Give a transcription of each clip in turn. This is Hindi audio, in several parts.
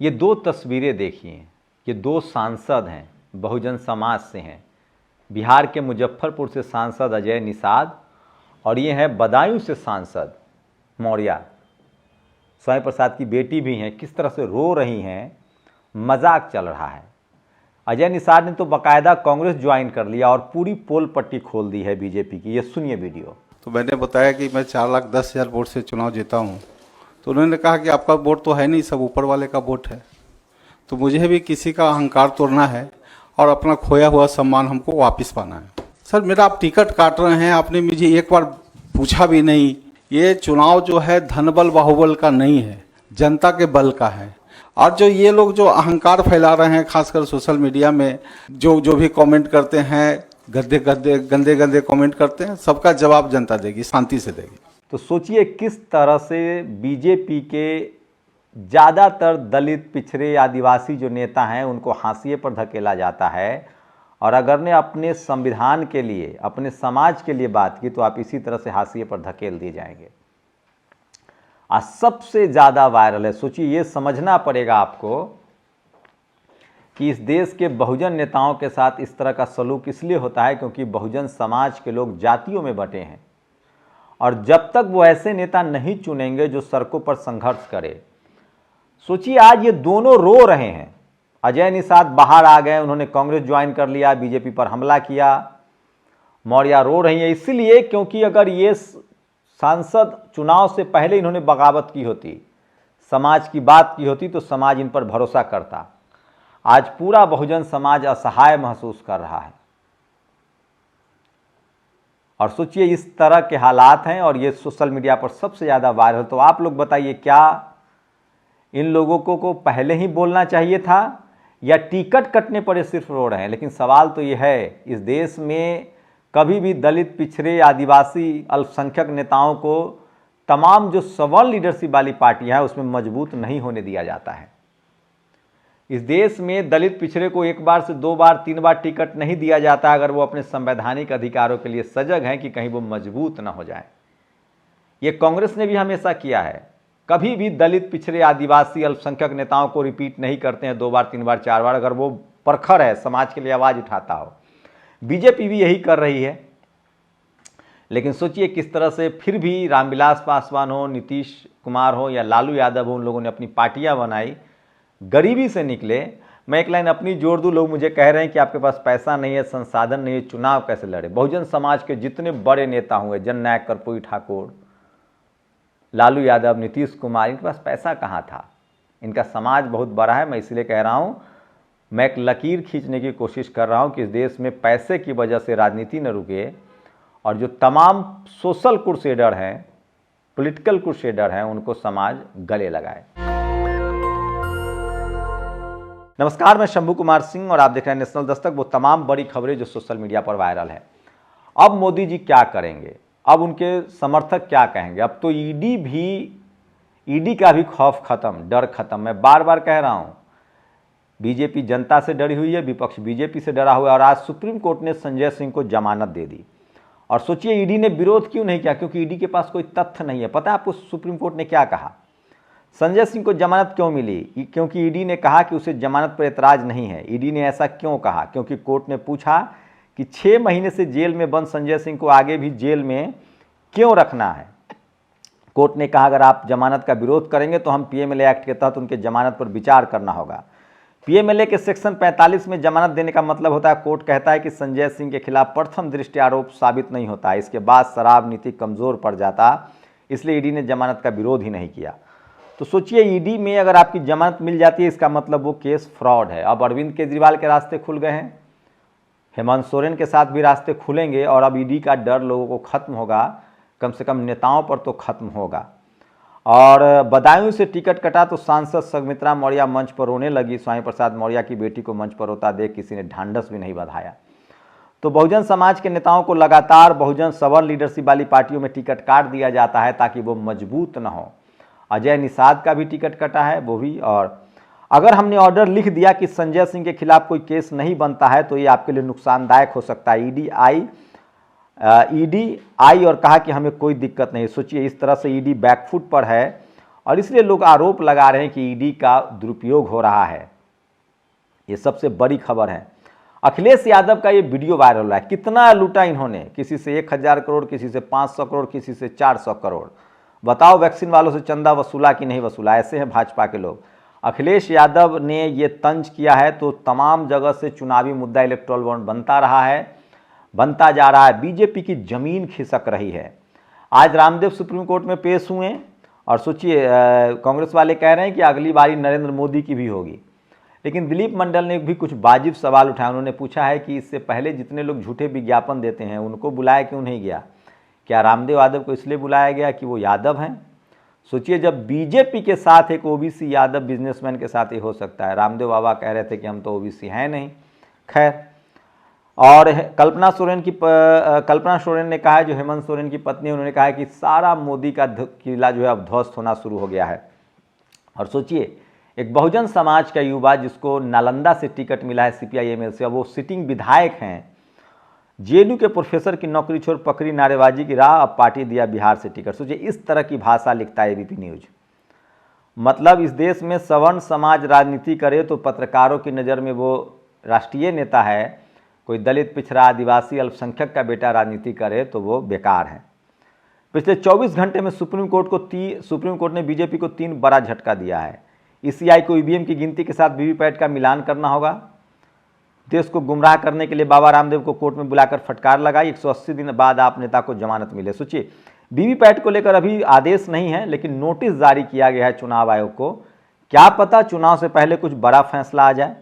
ये दो तस्वीरें देखिए, ये दो सांसद हैं, बहुजन समाज से हैं। बिहार के मुजफ्फरपुर से सांसद अजय निषाद और ये हैं बदायूं से सांसद मौर्या। स्वामी प्रसाद की बेटी भी हैं, किस तरह से रो रही हैं, मजाक चल रहा है। अजय निषाद ने तो बाकायदा कांग्रेस ज्वाइन कर लिया और पूरी पोल पट्टी खोल दी है बीजेपी की। ये सुनिए वीडियो। तो मैंने बताया कि मैं 4,10,000 वोट से चुनाव जीता हूँ। तो उन्होंने कहा कि आपका वोट तो है नहीं, सब ऊपर वाले का वोट है। तो मुझे भी किसी का अहंकार तोड़ना है और अपना खोया हुआ सम्मान हमको वापस पाना है। सर मेरा आप टिकट काट रहे हैं, आपने मुझे एक बार पूछा भी नहीं। ये चुनाव जो है धनबल बाहुबल का नहीं है, जनता के बल का है। और जो ये लोग जो अहंकार फैला रहे हैं, खासकर सोशल मीडिया में जो भी कमेंट करते हैं, गंदे गंदे कमेंट करते हैं, सबका जवाब जनता देगी, शांति से देगी। तो सोचिए किस तरह से बीजेपी के ज़्यादातर दलित, पिछड़े, आदिवासी जो नेता हैं उनको हाशिए पर धकेला जाता है। और अगर ने अपने संविधान के लिए, अपने समाज के लिए बात की तो आप इसी तरह से हाशिए पर धकेल दिए जाएंगे। आज सबसे ज़्यादा वायरल है। सोचिए, ये समझना पड़ेगा आपको कि इस देश के बहुजन नेताओं के साथ इस तरह का सलूक इसलिए होता है क्योंकि बहुजन समाज के लोग जातियों में बंटे हैं और जब तक वो ऐसे नेता नहीं चुनेंगे जो सड़कों पर संघर्ष करे। सोचिए, आज ये दोनों रो रहे हैं। अजय निषाद बाहर आ गए, उन्होंने कांग्रेस ज्वाइन कर लिया, बीजेपी पर हमला किया। मौर्या रो रही है इसलिए क्योंकि अगर ये सांसद चुनाव से पहले इन्होंने बगावत की होती, समाज की बात की होती, तो समाज इन पर भरोसा करता। आज पूरा बहुजन समाज असहाय महसूस कर रहा है। और सोचिए, इस तरह के हालात हैं और ये सोशल मीडिया पर सबसे ज़्यादा वायरल। तो आप लोग बताइए, क्या इन लोगों को पहले ही बोलना चाहिए था या टिकट कटने पर ये सिर्फ रो रहे हैं? लेकिन सवाल तो ये है, इस देश में कभी भी दलित, पिछड़े, आदिवासी, अल्पसंख्यक नेताओं को तमाम जो सवर्ण लीडरशिप वाली पार्टियां हैं उसमें मजबूत नहीं होने दिया जाता है। इस देश में दलित, पिछड़े को एक बार से 2 बार 3 बार टिकट नहीं दिया जाता अगर वो अपने संवैधानिक अधिकारों के लिए सजग हैं कि कहीं वो मजबूत ना हो जाए। ये कांग्रेस ने भी हमेशा किया है। कभी भी दलित, पिछड़े, आदिवासी, अल्पसंख्यक नेताओं को रिपीट नहीं करते हैं 2 बार 3 बार 4 बार, अगर वो परखर है, समाज के लिए आवाज़ उठाता हो। बीजेपी भी यही कर रही है। लेकिन सोचिए किस तरह से फिर भी रामविलास पासवान हो, नीतीश कुमार हो या लालू यादव हो, उन लोगों ने अपनी पार्टियां बनाई, गरीबी से निकले। मैं एक लाइन अपनी जोड़ दूं, लोग मुझे कह रहे हैं कि आपके पास पैसा नहीं है, संसाधन नहीं है, चुनाव कैसे लड़े। बहुजन समाज के जितने बड़े नेता हुए, जननायक कर्पूरी ठाकुर, लालू यादव, नीतीश कुमार, इनके पास पैसा कहाँ था? इनका समाज बहुत बड़ा है। मैं इसलिए कह रहा हूँ, मैं एक लकीर खींचने की कोशिश कर रहा हूँ कि इस देश में पैसे की वजह से राजनीति न रुके और जो तमाम सोशल क्रूसेडर हैं, पॉलिटिकल क्रूसेडर हैं, उनको समाज गले लगाए। नमस्कार, मैं शंभू कुमार सिंह और आप देख रहे हैं नेशनल दस्तक। वो तमाम बड़ी खबरें जो सोशल मीडिया पर वायरल है। अब मोदी जी क्या करेंगे? अब उनके समर्थक क्या कहेंगे? अब तो ईडी का भी खौफ खत्म, डर खत्म। मैं बार बार कह रहा हूँ, बीजेपी जनता से डरी हुई है, विपक्ष बीजेपी से डरा हुआ है। और आज सुप्रीम कोर्ट ने संजय सिंह को जमानत दे दी। और सोचिए ईडी ने विरोध क्यों नहीं किया? क्योंकि ईडी के पास कोई तथ्य नहीं है। पता है आपको सुप्रीम कोर्ट ने क्या कहा? संजय सिंह को जमानत क्यों मिली? क्योंकि ईडी ने कहा कि उसे जमानत पर एतराज नहीं है। ईडी ने ऐसा क्यों कहा? क्योंकि कोर्ट ने पूछा कि 6 महीने से जेल में बंद संजय सिंह को आगे भी जेल में क्यों रखना है। कोर्ट ने कहा अगर आप जमानत का विरोध करेंगे तो हम पीएमएलए एक्ट के तहत उनके जमानत पर विचार करना होगा। पीएमएलए के सेक्शन 45 में जमानत देने का मतलब होता है, कोर्ट कहता है कि संजय सिंह के खिलाफ प्रथम दृष्टि आरोप साबित नहीं होता है, इसके बाद शराब नीति कमजोर पड़ जाता, इसलिए ईडी ने जमानत का विरोध ही नहीं किया। तो सोचिए, ईडी में अगर आपकी जमानत मिल जाती है, इसका मतलब वो केस फ्रॉड है। अब अरविंद केजरीवाल के रास्ते खुल गए हैं, हेमंत सोरेन के साथ भी रास्ते खुलेंगे और अब ईडी का डर लोगों को खत्म होगा, कम से कम नेताओं पर तो खत्म होगा। और बदायूं से टिकट कटा तो सांसद संघमित्रा मौर्या मंच पर रोने लगी। स्वामी प्रसाद मौर्या की बेटी को मंच पर रोता देख किसी ने ढांढस भी नहीं बंधाया। तो बहुजन समाज के नेताओं को लगातार बहुजन सवर्ण लीडरशिप वाली पार्टियों में टिकट काट दिया जाता है ताकि वो मजबूत न हो। अजय निषाद का भी टिकट कटा है, वो भी। और अगर हमने ऑर्डर लिख दिया कि संजय सिंह के खिलाफ कोई केस नहीं बनता है तो ये आपके लिए नुकसानदायक हो सकता है। ईडी आई और कहा कि हमें कोई दिक्कत नहीं। सोचिए, इस तरह से ईडी बैकफुट पर है और इसलिए लोग आरोप लगा रहे हैं कि ईडी का दुरुपयोग हो रहा है। ये सबसे बड़ी खबर है। अखिलेश यादव का ये वीडियो वायरल हो रहा है। कितना लूटा इन्होंने, किसी से 1000 करोड़, किसी से 500 करोड़, किसी से 400 करोड़। बताओ वैक्सीन वालों से चंदा वसूला कि नहीं वसूला। ऐसे हैं भाजपा के लोग। अखिलेश यादव ने ये तंज किया है तो तमाम जगह से चुनावी मुद्दा इलेक्टोरल बॉन्ड बनता रहा है, बनता जा रहा है। बीजेपी की जमीन खिसक रही है। आज रामदेव सुप्रीम कोर्ट में पेश हुए और सोचिए कांग्रेस वाले कह रहे हैं कि अगली बारी नरेंद्र मोदी की भी होगी। लेकिन दिलीप मंडल ने भी कुछ वाजिब सवाल उठाए। उन्होंने पूछा है कि इससे पहले जितने लोग झूठे विज्ञापन देते हैं उनको बुलाया क्यों नहीं गया। क्या रामदेव यादव को इसलिए बुलाया गया कि वो यादव हैं? सोचिए, जब बीजेपी के साथ एक ओबीसी यादव बिजनेसमैन के साथ ये हो सकता है। रामदेव बाबा कह रहे थे कि हम तो ओबीसी हैं नहीं। खैर, और कल्पना सोरेन ने कहा है, जो हेमंत सोरेन की पत्नी, उन्होंने कहा है कि सारा मोदी का किला जो है अब ध्वस्त होना शुरू हो गया है। और सोचिए, एक बहुजन समाज का युवा जिसको नालंदा से टिकट मिला है सीपीआई-एमएल से, वो सिटिंग विधायक हैं, जेएनयू के प्रोफेसर की नौकरी छोड़ पकड़ी नारेबाजी की राह, अब पार्टी दिया बिहार से टिकट। सोचिए, इस तरह की भाषा लिखता है एबीपी न्यूज। मतलब इस देश में सवर्ण समाज राजनीति करे तो पत्रकारों की नज़र में वो राष्ट्रीय नेता है, कोई दलित, पिछड़ा, आदिवासी, अल्पसंख्यक का बेटा राजनीति करे तो वो बेकार है। पिछले 24 घंटे में सुप्रीम कोर्ट ने बीजेपी को 3 बड़ा झटका दिया है। ईसीआई को ईवीएम की गिनती के साथ वीवीपैट का मिलान करना होगा। देश को गुमराह करने के लिए बाबा रामदेव को कोर्ट में बुलाकर फटकार लगाई। 180 दिन बाद आप नेता को जमानत मिले। सोचिए, वीवीपैट को लेकर अभी आदेश नहीं है, लेकिन नोटिस जारी किया गया है चुनाव आयोग को। क्या पता चुनाव से पहले कुछ बड़ा फैसला आ जाए।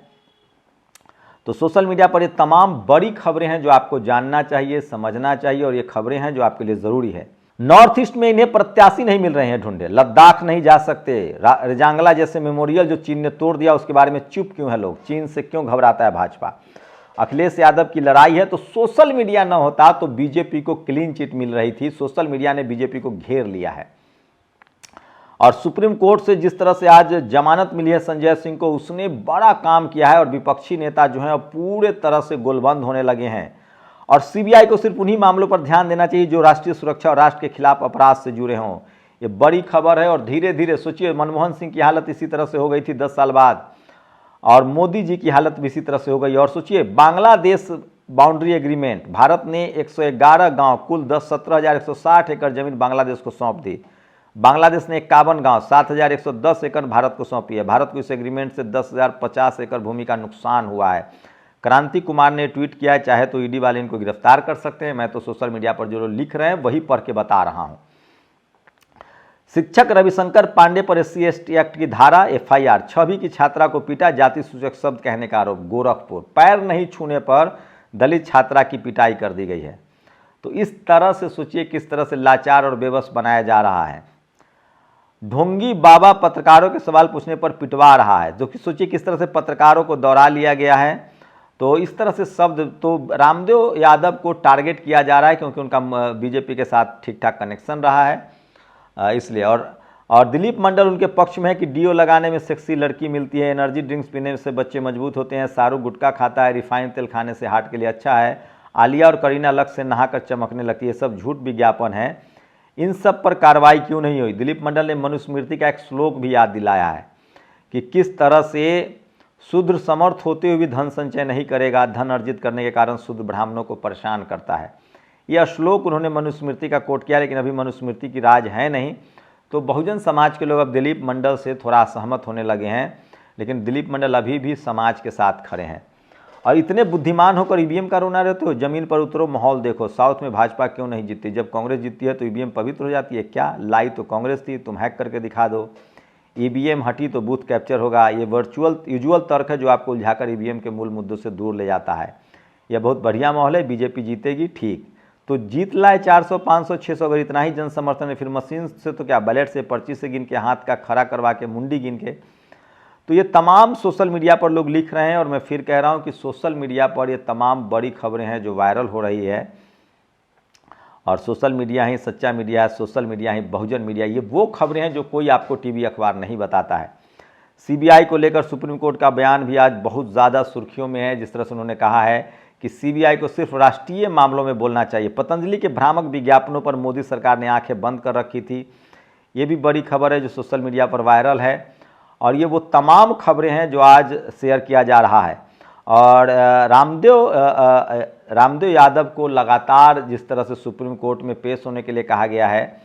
तो सोशल मीडिया पर ये तमाम बड़ी खबरें हैं जो आपको जानना चाहिए, समझना चाहिए, और ये खबरें हैं जो आपके लिए ज़रूरी है। नॉर्थ ईस्ट में इन्हें प्रत्याशी नहीं मिल रहे हैं ढूंढे। लद्दाख नहीं जा सकते। रजांगला जैसे मेमोरियल जो चीन ने तोड़ दिया उसके बारे में चुप क्यों है लोग? चीन से क्यों घबराता है भाजपा? अखिलेश यादव की लड़ाई है तो सोशल मीडिया न होता तो बीजेपी को क्लीन चिट मिल रही थी। सोशल मीडिया ने बीजेपी को घेर लिया है। और सुप्रीम कोर्ट से जिस तरह से आज जमानत मिली है संजय सिंह को, उसने बड़ा काम किया है। और विपक्षी नेता जो हैं पूरे तरह से गोलबंद होने लगे हैं। और सीबीआई को सिर्फ उन्हीं मामलों पर ध्यान देना चाहिए जो राष्ट्रीय सुरक्षा और राष्ट्र के खिलाफ अपराध से जुड़े हों। ये बड़ी खबर है। और धीरे धीरे सोचिए, मनमोहन सिंह की हालत इसी तरह से हो गई थी 10 साल बाद, और मोदी जी की हालत भी इसी तरह से हो गई। और सोचिए, बांग्लादेश बाउंड्री एग्रीमेंट, भारत ने 111 गांव, कुल 17,160 एकड़ जमीन बांग्लादेश को सौंप दी। बांग्लादेश ने 51 गांव, 7,110 एकड़ भारत को सौंपी है। भारत को इस एग्रीमेंट से 10,050 एकड़ भूमि का नुकसान हुआ है। क्रांति कुमार ने ट्वीट किया है, चाहे तो ईडी वाले इनको गिरफ्तार कर सकते हैं। मैं तो सोशल मीडिया पर जो लिख रहे हैं वही पढ़ के बता रहा हूं। शिक्षक रविशंकर पांडे पर SC/ST एक्ट की धारा, FIR। 6वीं की छात्रा को पीटा, जाति सूचक शब्द कहने का आरोप। गोरखपुर, पैर नहीं छूने पर दलित छात्रा की पिटाई कर दी गई है। तो इस तरह से सोचिए किस तरह से लाचार और बेबस बनाया जा रहा है। ढोंगी बाबा पत्रकारों के सवाल पूछने पर पिटवा रहा है, जो कि सोचिए किस तरह से पत्रकारों को दौड़ा लिया गया है। तो इस तरह से शब्द, तो रामदेव यादव को टारगेट किया जा रहा है क्योंकि उनका बीजेपी के साथ ठीक ठाक कनेक्शन रहा है, इसलिए। और दिलीप मंडल उनके पक्ष में है कि डीओ लगाने में सेक्सी लड़की मिलती है, एनर्जी ड्रिंक्स पीने से बच्चे मजबूत होते हैं, शाहरुख गुटखा खाता है, रिफाइंड तेल खाने से हार्ट के लिए अच्छा है, आलिया और करीना लक्ष्य से नहाकर चमकने लगती है। सब झूठ विज्ञापन है। इन सब पर कार्रवाई क्यों नहीं हुई? दिलीप मंडल ने मनुस्मृति का एक श्लोक भी याद दिलाया है कि किस तरह से शूद्र समर्थ होते हुए भी धन संचय नहीं करेगा, धन अर्जित करने के कारण शूद्र ब्राह्मणों को परेशान करता है। यह श्लोक उन्होंने मनुस्मृति का कोट किया, लेकिन अभी मनुस्मृति की राज है नहीं। तो बहुजन समाज के लोग अब दिलीप मंडल से थोड़ा असहमत होने लगे हैं, लेकिन दिलीप मंडल अभी भी समाज के साथ खड़े हैं। और इतने बुद्धिमान होकर ईवीएम का रोना रहते हो? जमीन पर उतरो, माहौल देखो। साउथ में भाजपा क्यों नहीं जीतती? जब कांग्रेस जीतती है तो ईवीएम पवित्र हो जाती है क्या? लाई तो कांग्रेस थी, तुम हैक करके दिखा दो। ईवीएम हटी तो बूथ कैप्चर होगा। ये यूजुअल तर्क है जो आपको उलझाकर ईवीएम के मूल मुद्दों से दूर ले जाता है। यह बहुत बढ़िया माहौल है, बीजेपी जीतेगी, ठीक तो जीत लाए 400, 500, 600, अगर इतना ही जन समर्थन है, फिर मशीन से तो क्या, बैलेट से, पर्ची से गिन के, हाथ का खड़ा करवा के, मुंडी गिन के। तो ये तमाम सोशल मीडिया पर लोग लिख रहे हैं। और मैं फिर कह रहा हूँ कि सोशल मीडिया पर ये तमाम बड़ी खबरें हैं जो वायरल हो रही है। और सोशल मीडिया ही सच्चा मीडिया है, सोशल मीडिया ही बहुजन मीडिया। ये वो खबरें हैं जो कोई आपको टीवी अखबार नहीं बताता है। सीबीआई को लेकर सुप्रीम कोर्ट का बयान भी आज बहुत ज़्यादा सुर्खियों में है। जिस तरह से उन्होंने कहा है कि सीबीआई को सिर्फ राष्ट्रीय मामलों में बोलना चाहिए। पतंजलि के भ्रामक विज्ञापनों पर मोदी सरकार ने आंखें बंद कर रखी थी। ये भी बड़ी खबर है जो सोशल मीडिया पर वायरल है। और ये वो तमाम खबरें हैं जो आज शेयर किया जा रहा है। और रामदेव यादव को लगातार जिस तरह से सुप्रीम कोर्ट में पेश होने के लिए कहा गया है,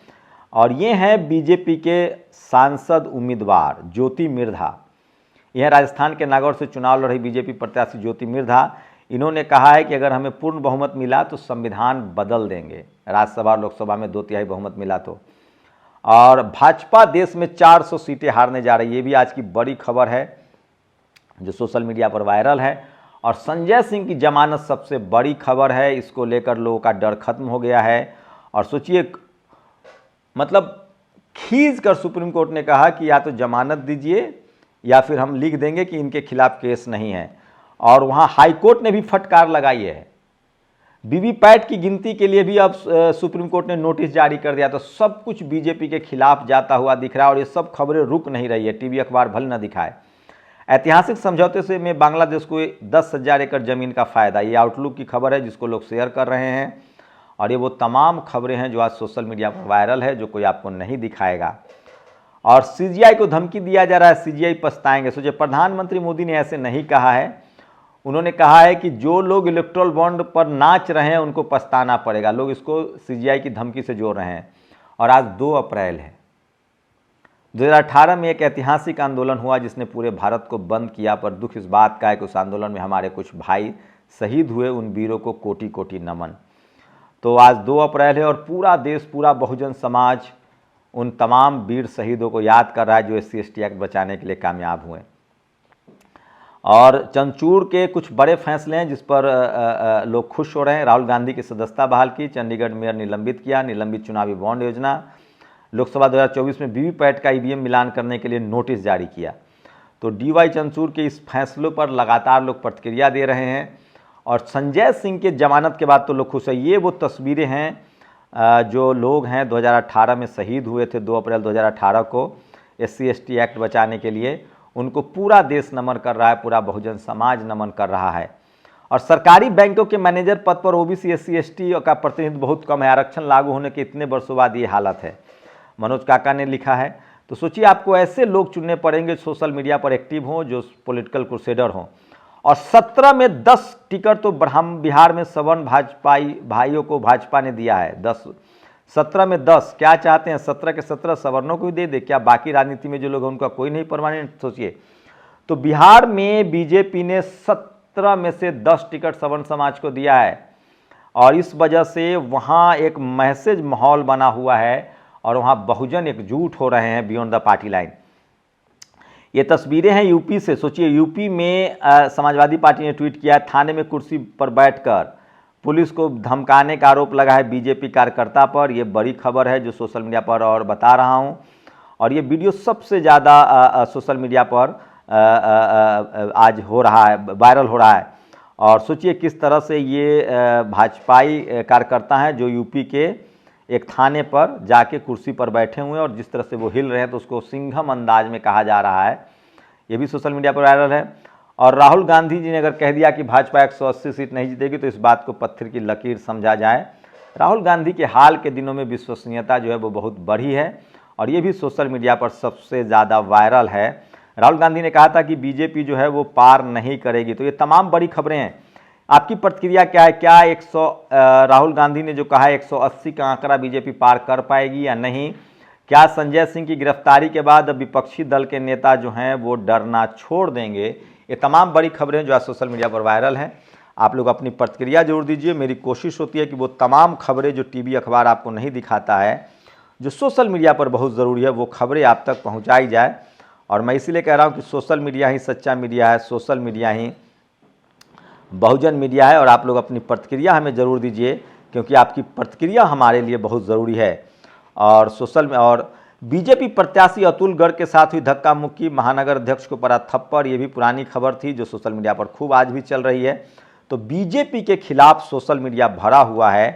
और ये हैं बीजेपी के सांसद उम्मीदवार ज्योति मिर्धा। यह राजस्थान के नागौर से चुनाव लड़ रही बीजेपी प्रत्याशी ज्योति मिर्धा। इन्होंने कहा है कि अगर हमें पूर्ण बहुमत मिला तो संविधान बदल देंगे, राज्यसभा और लोकसभा में 2/3 बहुमत मिला तो। और भाजपा देश में 400 सीटें हारने जा रही है, ये भी आज की बड़ी खबर है जो सोशल मीडिया पर वायरल है। और संजय सिंह की जमानत सबसे बड़ी खबर है, इसको लेकर लोगों का डर खत्म हो गया है। और सोचिए, मतलब खींच कर सुप्रीम कोर्ट ने कहा कि या तो जमानत दीजिए या फिर हम लिख देंगे कि इनके खिलाफ केस नहीं है। और वहाँ हाई कोर्ट ने भी फटकार लगाई है। वीवीपैट की गिनती के लिए भी अब सुप्रीम कोर्ट ने नोटिस जारी कर दिया। तो सब कुछ बीजेपी के खिलाफ जाता हुआ दिख रहा है और ये सब खबरें रुक नहीं रही है, टीवी अखबार भले न दिखाए। ऐतिहासिक समझौते से में बांग्लादेश को 10,000 एकड़ जमीन का फायदा, ये आउटलुक की खबर है जिसको लोग शेयर कर रहे हैं। और ये वो तमाम खबरें हैं जो आज सोशल मीडिया पर वायरल है, जो कोई आपको नहीं दिखाएगा। और सीजीआई को धमकी दिया जा रहा है, सीजीआई पछताएंगे। सोचिए, प्रधानमंत्री मोदी ने ऐसे नहीं कहा है। उन्होंने कहा है कि जो लोग इलेक्ट्रल बॉन्ड पर नाच रहे हैं उनको पछताना पड़ेगा। लोग इसको सीजीआई की धमकी से जोड़ रहे हैं। और आज 2 अप्रैल है। 2018 में एक ऐतिहासिक आंदोलन हुआ जिसने पूरे भारत को बंद किया, पर दुख इस बात का है कि उस आंदोलन में हमारे कुछ भाई शहीद हुए। उन वीरों को कोटि कोटि नमन। तो आज 2 अप्रैल है और पूरा देश, पूरा बहुजन समाज उन तमाम वीर शहीदों को याद कर रहा है जो SC/ST एक्ट बचाने के लिए कामयाब हुए। और चंचूड़ के कुछ बड़े फैसले हैं जिस पर लोग खुश हो रहे हैं। राहुल गांधी की सदस्यता बहाल की, चंडीगढ़ मेयर निलंबित किया, निलंबित चुनावी बॉन्ड योजना, लोकसभा 2024 में वीवीपैट का EVM मिलान करने के लिए नोटिस जारी किया। तो DY चंचूड़ के इस फैसलों पर लगातार लोग प्रतिक्रिया दे रहे हैं। और संजय सिंह के जमानत के बाद तो लोग खुश है। ये वो तस्वीरें हैं जो लोग हैं 2018 में शहीद हुए थे 2 अप्रैल 2018 को SC/ST एक्ट बचाने के लिए। उनको पूरा देश नमन कर रहा है, पूरा बहुजन समाज नमन कर रहा है। और सरकारी बैंकों के मैनेजर पद पर OBC SC/ST का प्रतिनिधित्व बहुत कम है। आरक्षण लागू होने के इतने वर्षों बाद ये हालत है, मनोज काका ने लिखा है। तो सोचिए, आपको ऐसे लोग चुनने पड़ेंगे सोशल मीडिया पर एक्टिव हों, जो पॉलिटिकल क्रूसेडर हों। और 17 में 10 टिकट तो बिहार में सवर्ण भाजपाई भाइयों को भाजपा ने दिया है। 17 में 10 क्या चाहते हैं? 17 के 17 सवर्णों को ही दे दे क्या? बाकी राजनीति में जो लोग हैं उनका कोई नहीं परमानेंट? सोचिए, तो बिहार में बीजेपी ने 17 में से 10 टिकट सवर्ण समाज को दिया है। और इस वजह से वहाँ एक मैसेज माहौल बना हुआ है और वहाँ बहुजन एकजुट हो रहे हैं बियॉन्ड द पार्टी लाइन। ये तस्वीरें हैं यूपी से। सोचिए, यूपी में समाजवादी पार्टी ने ट्वीट किया, थाने में कुर्सी पर बैठकर पुलिस को धमकाने का आरोप लगा है बीजेपी कार्यकर्ता पर। यह बड़ी खबर है जो सोशल मीडिया पर और बता रहा हूं। और ये वीडियो सबसे ज़्यादा सोशल मीडिया पर आज हो रहा है, वायरल हो रहा है। और सोचिए किस तरह से ये भाजपाई कार्यकर्ता हैं जो यूपी के एक थाने पर जाके कुर्सी पर बैठे हुए हैं और जिस तरह से वो हिल रहे हैं तो उसको सिंघम अंदाज में कहा जा रहा है। ये भी सोशल मीडिया पर वायरल है। और राहुल गांधी जी ने अगर कह दिया कि भाजपा 180 सीट नहीं जीतेगी तो इस बात को पत्थर की लकीर समझा जाए। राहुल गांधी के हाल के दिनों में विश्वसनीयता जो है वो बहुत बढ़ी है और ये भी सोशल मीडिया पर सबसे ज़्यादा वायरल है। राहुल गांधी ने कहा था कि बीजेपी जो है वो पार नहीं करेगी। तो ये तमाम बड़ी खबरें हैं। आपकी प्रतिक्रिया क्या है? क्या राहुल गांधी ने जो कहा है 180 का आंकड़ा बीजेपी पार कर पाएगी या नहीं? क्या संजय सिंह की गिरफ्तारी के बाद विपक्षी दल के नेता जो हैं वो डरना छोड़ देंगे? ये तमाम बड़ी खबरें जो आज सोशल मीडिया पर वायरल हैं। आप लोग अपनी प्रतिक्रिया जरूर दीजिए। मेरी कोशिश होती है कि वो तमाम खबरें जो टीवी अखबार आपको नहीं दिखाता है, जो सोशल मीडिया पर बहुत ज़रूरी है, वो खबरें आप तक पहुंचाई जाए। और मैं इसीलिए कह रहा हूं कि सोशल मीडिया ही सच्चा मीडिया है, सोशल मीडिया ही बहुजन मीडिया है। और आप लोग अपनी प्रतिक्रिया हमें ज़रूर दीजिए क्योंकि आपकी प्रतिक्रिया हमारे लिए बहुत ज़रूरी है। और बीजेपी प्रत्याशी अतुल गर्ग के साथ हुई धक्का मुक्की, महानगर अध्यक्ष को पड़ा थप्पड़, ये भी पुरानी खबर थी जो सोशल मीडिया पर खूब आज भी चल रही है। तो बीजेपी के खिलाफ सोशल मीडिया भरा हुआ है।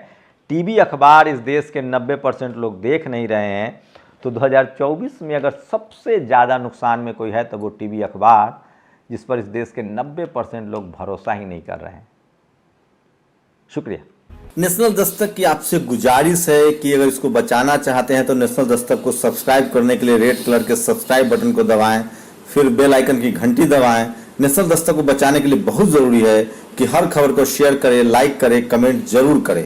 टीवी अखबार इस देश के 90% लोग देख नहीं रहे हैं। तो 2024 में अगर सबसे ज़्यादा नुकसान में कोई है तो वो टीवी अखबार, जिस पर इस देश के 90% लोग भरोसा ही नहीं कर रहे हैं। शुक्रिया। नेशनल दस्तक की आपसे गुजारिश है कि अगर इसको बचाना चाहते हैं तो नेशनल दस्तक को सब्सक्राइब करने के लिए रेड कलर के सब्सक्राइब बटन को दबाएं, फिर बेल आइकन की घंटी दबाएं। नेशनल दस्तक को बचाने के लिए बहुत ज़रूरी है कि हर खबर को शेयर करें, लाइक करें, कमेंट जरूर करें।